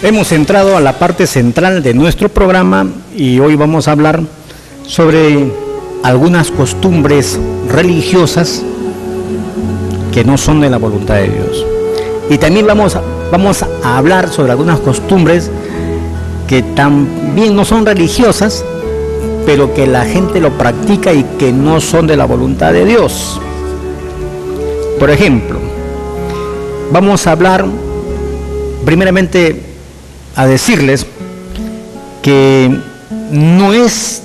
Hemos entrado a la parte central de nuestro programa y hoy vamos a hablar sobre algunas costumbres religiosas que no son de la voluntad de Dios. Y también vamos a hablar sobre algunas costumbres que también no son religiosas, pero que la gente lo practica y que no son de la voluntad de Dios. Por ejemplo, vamos a hablar primeramente a decirles que no es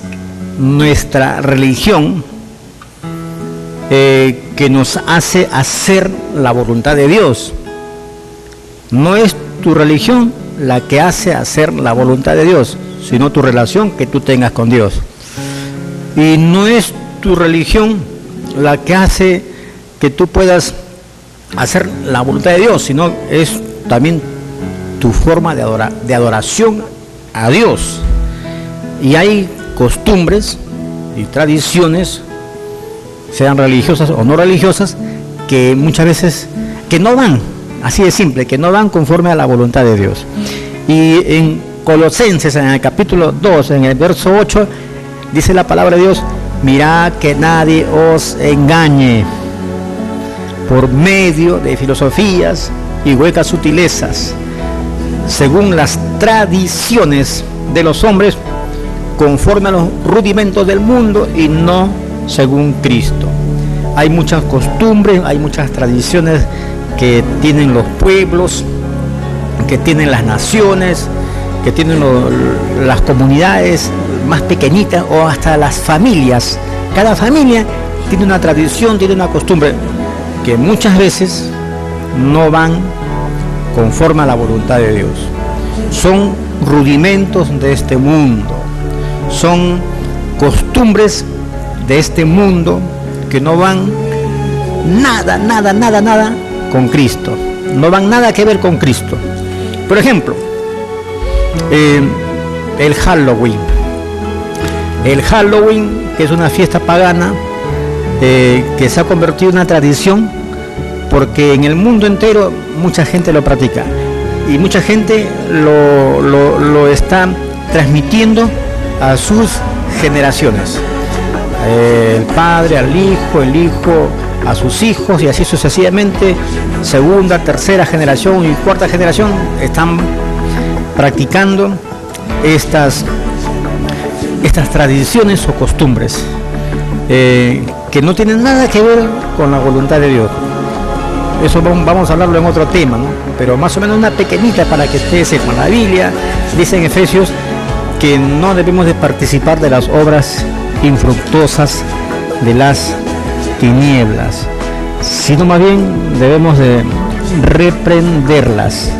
nuestra religión que nos hace hacer la voluntad de Dios. No es tu religión la que hace hacer la voluntad de Dios, sino tu relación que tú tengas con Dios. Y no es tu religión la que hace que tú puedas hacer la voluntad de Dios, sino es también tu forma de adoración a Dios. Y hay costumbres y tradiciones, sean religiosas o no religiosas, que muchas veces que no van, así de simple, que no van conforme a la voluntad de Dios. Y en Colosenses, en el capítulo 2, en el verso 8, dice la palabra de Dios: mirad que nadie os engañe por medio de filosofías y huecas sutilezas, según las tradiciones de los hombres, conforme a los rudimentos del mundo y no según Cristo. Hay muchas costumbres, hay muchas tradiciones que tienen los pueblos, que tienen las naciones, que tienen las comunidades más pequeñitas o hasta las familias. Cada familia tiene una tradición, tiene una costumbre que muchas veces no van conforme a la voluntad de Dios. Son rudimentos de este mundo, son costumbres de este mundo que no van nada con Cristo, no van nada que ver con Cristo. Por ejemplo, el Halloween, que es una fiesta pagana que se ha convertido en una tradición, porque en el mundo entero mucha gente lo practica y mucha gente lo está transmitiendo a sus generaciones, el padre al hijo, el hijo a sus hijos, y así sucesivamente, segunda, tercera generación y cuarta generación están practicando estas tradiciones o costumbres que no tienen nada que ver con la voluntad de Dios. Eso vamos a hablarlo en otro tema, ¿no? Pero más o menos una pequeñita para que ustedes sepan. La Biblia dice en Efesios que no debemos de participar de las obras infructuosas de las tinieblas, sino más bien debemos de reprenderlas.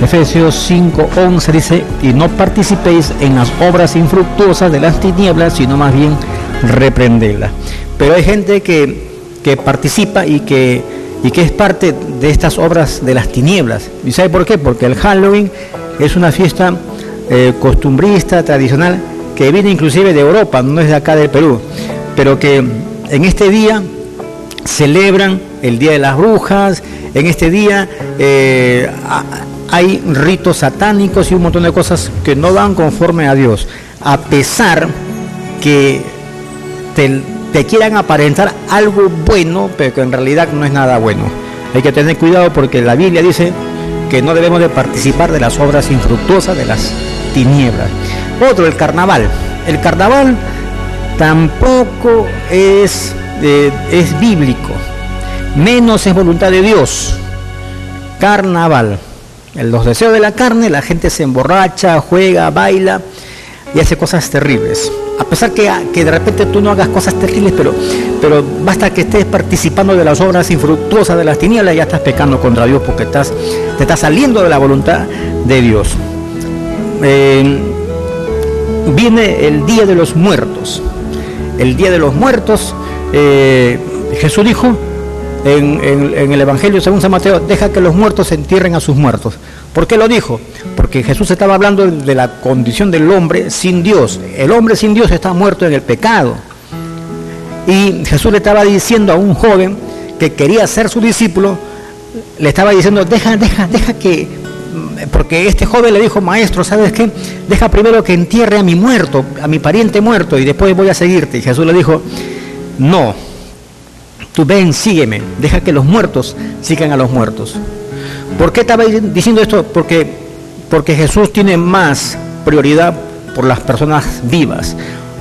Efesios 5:11 dice: y no participéis en las obras infructuosas de las tinieblas, sino más bien reprenderlas. Pero hay gente que participa y que es parte de estas obras de las tinieblas. ¿Y sabe por qué? Porque el Halloween es una fiesta costumbrista, tradicional, que viene inclusive de Europa, no es de acá del Perú, pero que en este día celebran el Día de las Brujas. En este día hay ritos satánicos y un montón de cosas que no van conforme a Dios, a pesar que te quieran aparentar algo bueno, pero que en realidad no es nada bueno. Hay que tener cuidado porque la Biblia dice que no debemos de participar de las obras infructuosas de las tinieblas. Otro, el carnaval. El carnaval tampoco es bíblico, menos es voluntad de Dios. Carnaval, los deseos de la carne, la gente se emborracha, juega, baila y hace cosas terribles. A pesar que de repente tú no hagas cosas terribles, pero basta que estés participando de las obras infructuosas de las tinieblas, ya estás pecando contra Dios porque te estás saliendo de la voluntad de Dios. Viene el Día de los Muertos. El Día de los Muertos, Jesús dijo en el Evangelio según San Mateo: deja que los muertos entierren a sus muertos. ¿Por qué lo dijo? Porque Jesús estaba hablando de la condición del hombre sin Dios. El hombre sin Dios está muerto en el pecado. Y Jesús le estaba diciendo a un joven que quería ser su discípulo, le estaba diciendo: deja que porque este joven le dijo, maestro, ¿sabes qué? Deja primero que entierre a mi muerto, a mi pariente muerto, y después voy a seguirte. Y Jesús le dijo, no, tú ven, sígueme, deja que los muertos sigan a los muertos. ¿Por qué estaba diciendo esto? Porque Jesús tiene más prioridad por las personas vivas.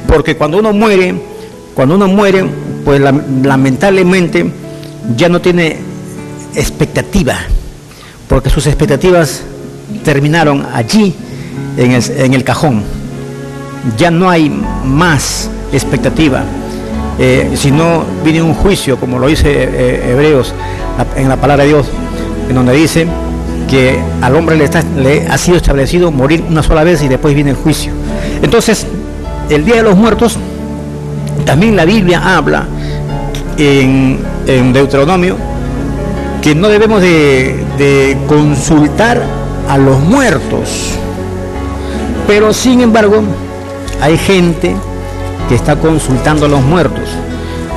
Porque cuando uno muere, pues lamentablemente ya no tiene expectativa, porque sus expectativas terminaron allí en el cajón. Ya no hay más expectativa, si no viene un juicio, como lo dice Hebreos en la palabra de Dios, en donde dice que al hombre le ha sido establecido morir una sola vez y después viene el juicio. Entonces, el Día de los Muertos, también la Biblia habla en Deuteronomio que no debemos de consultar a los muertos, pero sin embargo hay gente que está consultando a los muertos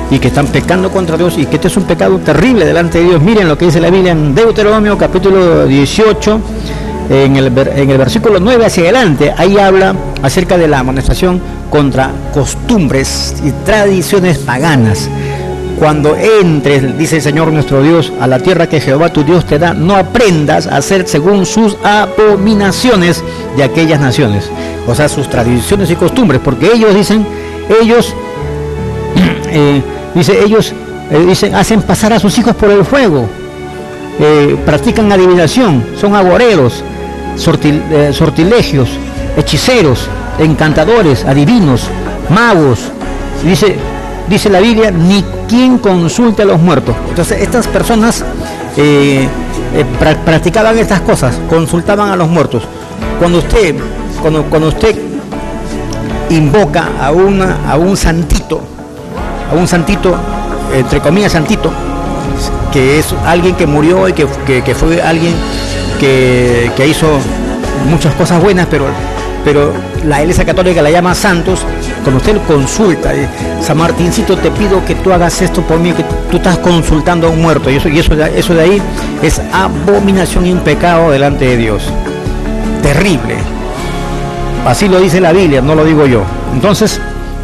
y que están pecando contra Dios, y que este es un pecado terrible delante de Dios. Miren lo que dice la Biblia en Deuteronomio capítulo 18, en el versículo 9 hacia adelante. Ahí habla acerca de la amonestación contra costumbres y tradiciones paganas. Cuando entres, dice el Señor nuestro Dios, a la tierra que Jehová tu Dios te da, no aprendas a hacer según sus abominaciones de aquellas naciones, o sea, sus tradiciones y costumbres, porque ellos dicen, hacen pasar a sus hijos por el fuego, practican adivinación, son agoreros, sortilegios, hechiceros, encantadores, adivinos, magos. Dice la Biblia, ni quien consulte a los muertos. Entonces estas personas practicaban estas cosas, consultaban a los muertos. Cuando usted invoca a un santito, entre comillas santito, que es alguien que murió y que fue alguien que hizo muchas cosas buenas, pero la Iglesia Católica la llama santos. Cuando usted consulta, San Martincito, te pido que tú hagas esto por mí, que tú estás consultando a un muerto, y eso de ahí es abominación y un pecado delante de Dios. Terrible. Así lo dice la Biblia, no lo digo yo. Entonces,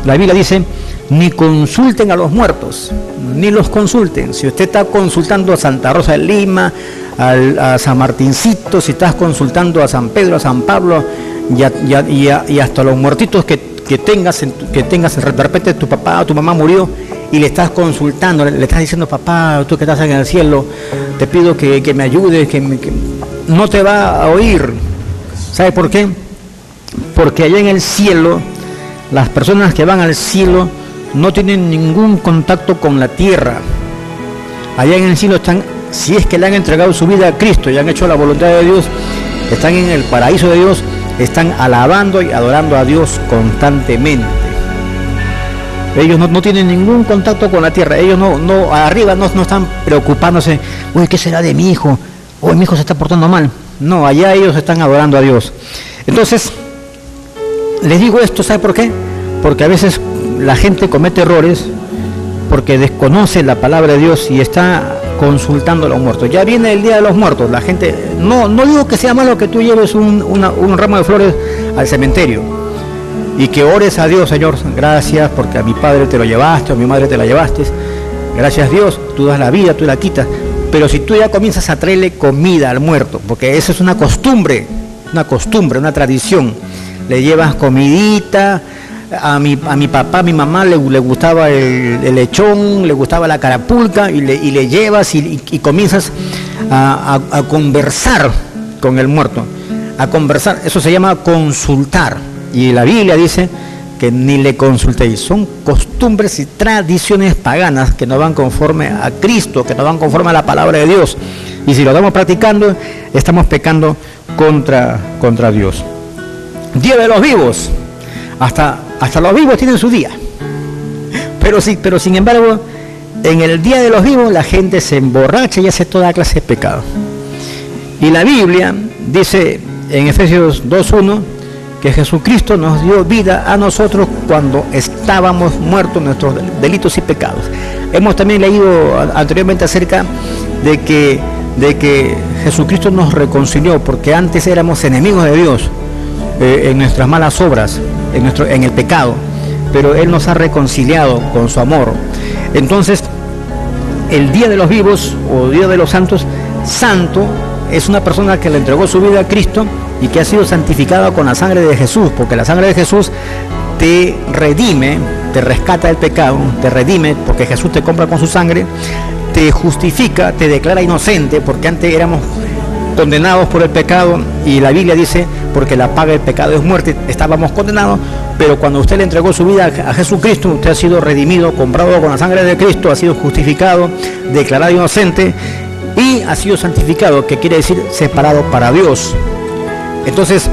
la Biblia dice, ni consulten a los muertos, ni los consulten. Si usted está consultando a Santa Rosa de Lima, a San Martincito, si estás consultando a San Pedro, a San Pablo, y hasta los muertitos que tengas, de repente tu papá o tu mamá murió y le estás consultando, le estás diciendo, papá, tú que estás en el cielo, te pido que me ayudes, que no te va a oír. ¿Sabe por qué? Porque allá en el cielo, las personas que van al cielo no tienen ningún contacto con la tierra. Allá en el cielo están, si es que le han entregado su vida a Cristo y han hecho la voluntad de Dios, están en el paraíso de Dios, están alabando y adorando a Dios constantemente. Ellos no tienen ningún contacto con la tierra. Ellos arriba no están preocupándose, uy, ¿qué será de mi hijo? Uy, mi hijo se está portando mal. No, allá ellos están adorando a Dios. Entonces, les digo esto, ¿sabe por qué? Porque a veces la gente comete errores porque desconoce la palabra de Dios y está consultando a los muertos. Ya viene el Día de los Muertos. La gente, no digo que sea malo que tú lleves un ramo de flores al cementerio y que ores a Dios, Señor, gracias porque a mi padre te lo llevaste, a mi madre te la llevaste, gracias Dios, tú das la vida, tú la quitas. Pero si tú ya comienzas a traerle comida al muerto, porque eso es una costumbre, una tradición, le llevas comidita. A mi papá, a mi mamá le gustaba el lechón, le gustaba la carapulca, y le llevas y comienzas a conversar con el muerto, a conversar. Eso se llama consultar, y la Biblia dice que ni le consultéis. Son costumbres y tradiciones paganas que no van conforme a Cristo, que no van conforme a la palabra de Dios, y si lo estamos practicando, estamos pecando contra Dios. Día de los vivos. Hasta los vivos tienen su día. Pero sin embargo, en el Día de los Vivos la gente se emborracha y hace toda clase de pecado. Y la Biblia dice en Efesios 2:1 que Jesucristo nos dio vida a nosotros cuando estábamos muertos en nuestros delitos y pecados. Hemos también leído anteriormente acerca de que Jesucristo nos reconcilió, porque antes éramos enemigos de Dios en nuestras malas obras, en el pecado, pero Él nos ha reconciliado con su amor. Entonces, el Día de los Vivos o Día de los Santos, santo es una persona que le entregó su vida a Cristo y que ha sido santificada con la sangre de Jesús, porque la sangre de Jesús te redime, te rescata del pecado, te redime porque Jesús te compra con su sangre, te justifica, te declara inocente, porque antes éramos condenados por el pecado, y la Biblia dice, porque la paga del pecado es muerte, estábamos condenados, pero cuando usted le entregó su vida a Jesucristo, usted ha sido redimido, comprado con la sangre de Cristo, ha sido justificado, declarado inocente y ha sido santificado, que quiere decir separado para Dios. Entonces,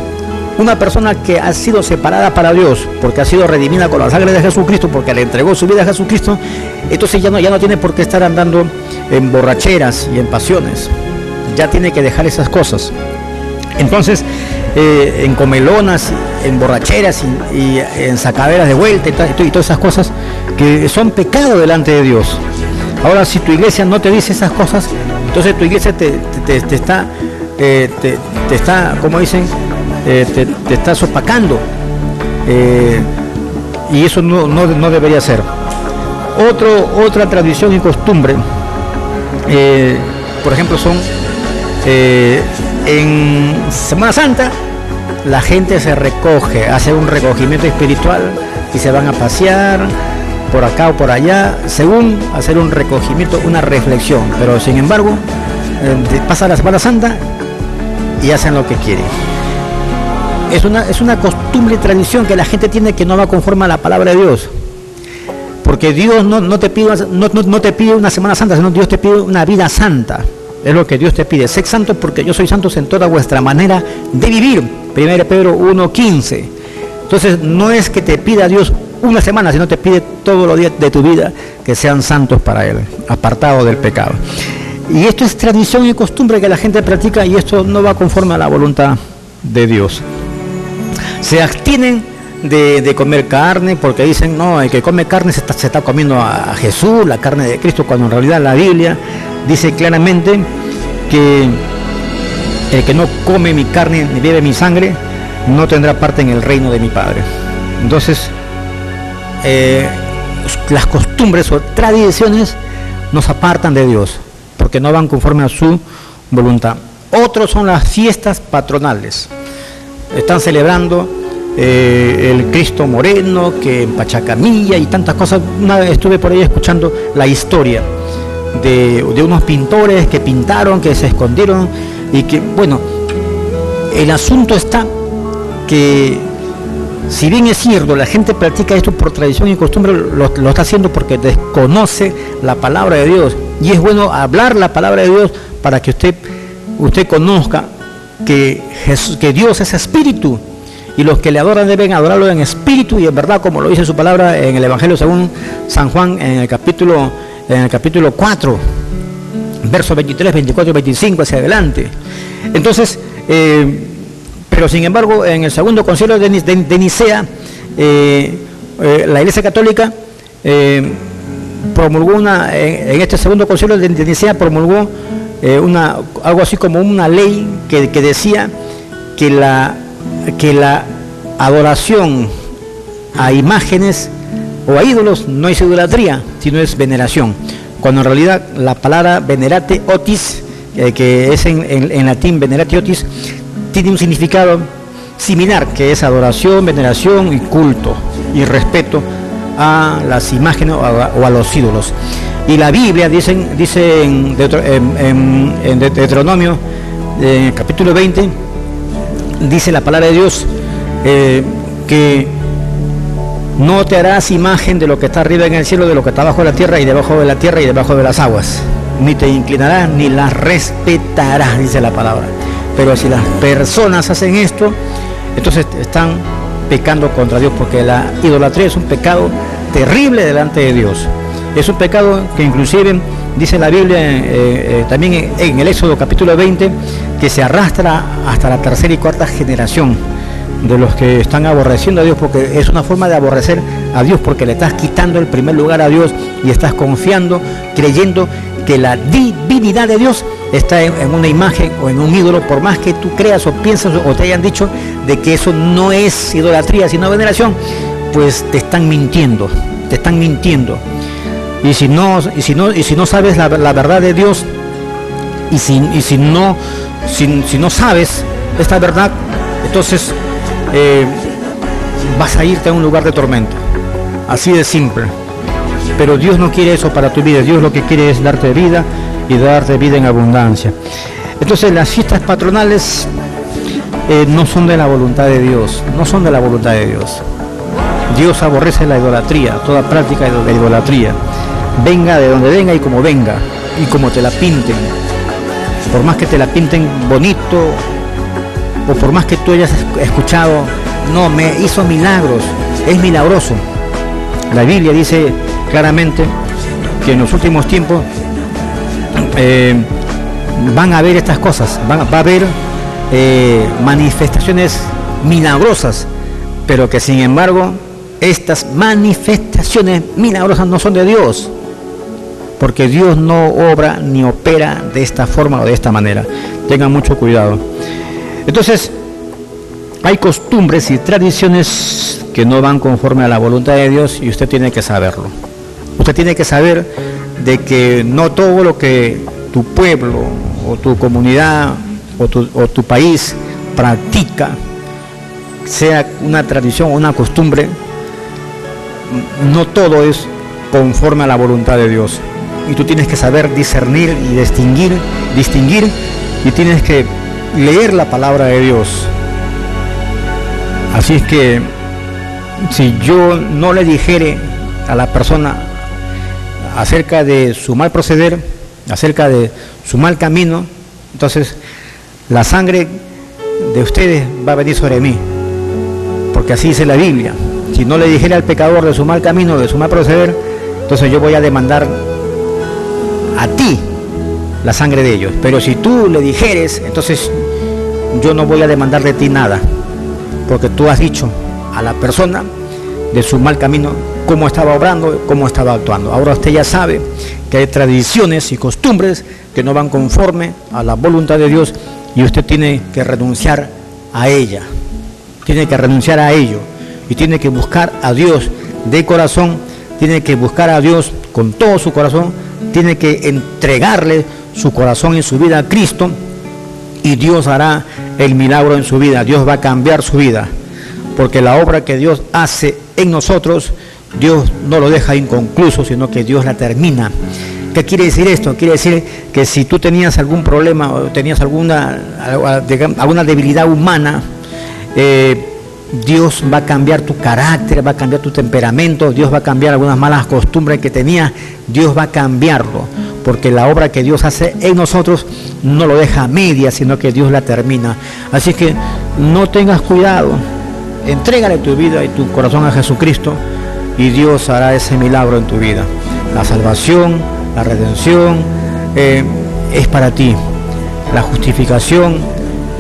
una persona que ha sido separada para Dios, porque ha sido redimida con la sangre de Jesucristo, porque le entregó su vida a Jesucristo, entonces ya no tiene por qué estar andando en borracheras y en pasiones. Ya tiene que dejar esas cosas. Entonces, en comelonas, en borracheras y en sacaderas de vuelta y todas esas cosas que son pecado delante de Dios. Ahora, si tu iglesia no te dice esas cosas, entonces tu iglesia te está, como dicen, te está sopacando, y eso no debería ser. Otra tradición y costumbre, por ejemplo, son en Semana Santa la gente se recoge, hace un recogimiento espiritual y se van a pasear por acá o por allá, según hacer un recogimiento, una reflexión, pero sin embargo pasa la Semana Santa y hacen lo que quieren. Es una costumbre y tradición que la gente tiene, que no va conforme a la palabra de Dios, porque Dios no te pide una Semana Santa, sino Dios te pide una vida santa. Es lo que Dios te pide: sed santos porque yo soy santos en toda vuestra manera de vivir. 1 Pedro 1:15. Entonces, no es que te pida Dios una semana, sino te pide todos los días de tu vida que sean santos para Él, apartados del pecado. Y esto es tradición y costumbre que la gente practica, y esto no va conforme a la voluntad de Dios. Se abstienen de comer carne, porque dicen, no, el que come carne se está comiendo a Jesús, la carne de Cristo, cuando en realidad la Biblia dice claramente que el que no come mi carne ni bebe mi sangre no tendrá parte en el reino de mi Padre. Entonces, las costumbres o tradiciones nos apartan de Dios, porque no van conforme a su voluntad. Otros son las fiestas patronales. Están celebrando el Cristo Moreno, que en Pachacamilla y tantas cosas. Una vez estuve por ahí escuchando la historia de unos pintores que pintaron, que se escondieron, y que, bueno, el asunto está que, si bien es cierto, la gente practica esto por tradición y costumbre, lo está haciendo porque desconoce la palabra de Dios, y es bueno hablar la palabra de Dios para que usted conozca que Dios es espíritu, y los que le adoran deben adorarlo en espíritu y en verdad, como lo dice su palabra en el Evangelio según San Juan, en el capítulo 4, versos 23, 24 y 25 hacia adelante. Entonces, pero sin embargo, en el segundo concilio de Nicea, la Iglesia Católica promulgó en este segundo concilio de Nicea promulgó algo así como una ley que decía que la adoración a imágenes o a ídolos no es idolatría, sino es veneración, cuando en realidad la palabra venerate otis, que es en latín venerate otis, tiene un significado similar, que es adoración, veneración y culto y respeto a las imágenes o a los ídolos. Y la Biblia dice en Deuteronomio, capítulo 20, dice la palabra de Dios, que no te harás imagen de lo que está arriba en el cielo, de lo que está abajo de la tierra y debajo de la tierra y debajo de las aguas, ni te inclinarás ni las respetarás, dice la palabra. Pero si las personas hacen esto, entonces están pecando contra Dios, porque la idolatría es un pecado terrible delante de Dios. Es un pecado que inclusive dice la Biblia también en el Éxodo capítulo 20, que se arrastra hasta la tercera y cuarta generación de los que están aborreciendo a Dios, porque es una forma de aborrecer a Dios, porque le estás quitando el primer lugar a Dios y estás confiando, creyendo que la divinidad de Dios está en una imagen o en un ídolo, por más que tú creas o pienses o te hayan dicho de que eso no es idolatría, sino veneración, pues te están mintiendo. Y si no sabes la verdad de Dios, y si no sabes esta verdad, entonces vas a irte a un lugar de tormento. Así de simple. Pero Dios no quiere eso para tu vida. Dios lo que quiere es darte vida y darte vida en abundancia. Entonces las fiestas patronales no son de la voluntad de Dios. Dios aborrece la idolatría, toda práctica de idolatría. Venga de donde venga y como te la pinten. Por más que te la pinten bonito, o por más que tú hayas escuchado, no, me hizo milagros, es milagroso. La Biblia dice claramente que en los últimos tiempos van a haber estas cosas, va a haber manifestaciones milagrosas, pero que sin embargo estas manifestaciones milagrosas no son de Dios, porque Dios no obra ni opera de esta forma o de esta manera. Tengan mucho cuidado. Entonces, hay costumbres y tradiciones que no van conforme a la voluntad de Dios y usted tiene que saberlo. Usted tiene que saber de que no todo lo que tu pueblo o tu comunidad o tu país practica, sea una tradición o una costumbre, no todo es conforme a la voluntad de Dios. Y tú tienes que saber discernir y distinguir, y tienes que leer la palabra de Dios. Así es que si yo no le dijere a la persona acerca de su mal proceder, acerca de su mal camino, entonces la sangre de ustedes va a venir sobre mí, porque así dice la Biblia. Si no le dijera al pecador de su mal camino, de su mal proceder, entonces yo voy a demandar a ti la sangre de ellos. Pero si tú le dijeres, entonces yo no voy a demandar de ti nada, porque tú has dicho a la persona de su mal camino cómo estaba obrando, cómo estaba actuando. Ahora usted ya sabe que hay tradiciones y costumbres que no van conforme a la voluntad de Dios, y usted tiene que renunciar a ella, tiene que renunciar a ello, y tiene que buscar a Dios de corazón, tiene que buscar a Dios con todo su corazón, tiene que entregarle su corazón y su vida a Cristo, y Dios hará el milagro en su vida. Dios va a cambiar su vida, porque la obra que Dios hace en nosotros, Dios no lo deja inconcluso, sino que Dios la termina. ¿Qué quiere decir esto? Quiere decir que si tú tenías algún problema o tenías alguna debilidad humana, Dios va a cambiar tu carácter, va a cambiar tu temperamento, Dios va a cambiar algunas malas costumbres que tenías, Dios va a cambiarlo, porque la obra que Dios hace en nosotros no lo deja a medias, sino que Dios la termina. Así que no tengas cuidado, entrégale tu vida y tu corazón a Jesucristo, y Dios hará ese milagro en tu vida. La salvación, la redención es para ti. La justificación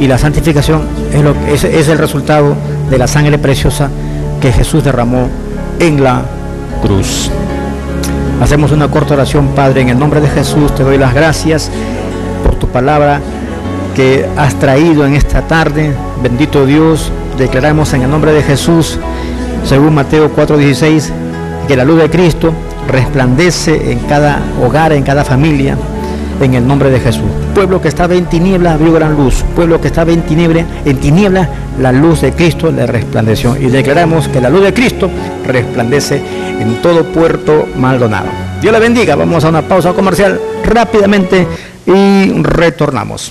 y la santificación es el resultado de la sangre preciosa que Jesús derramó en la cruz. Hacemos una corta oración. Padre, en el nombre de Jesús te doy las gracias por tu palabra que has traído en esta tarde. Bendito Dios, declaramos en el nombre de Jesús, según Mateo 4:16, que la luz de Cristo resplandece en cada hogar, en cada familia, en el nombre de Jesús. Pueblo que estaba en tinieblas vio gran luz. Pueblo que estaba en tinieblas, la luz de Cristo le resplandeció. Y declaramos que la luz de Cristo resplandece en todo Puerto Maldonado. Dios la bendiga. Vamos a una pausa comercial rápidamente y retornamos.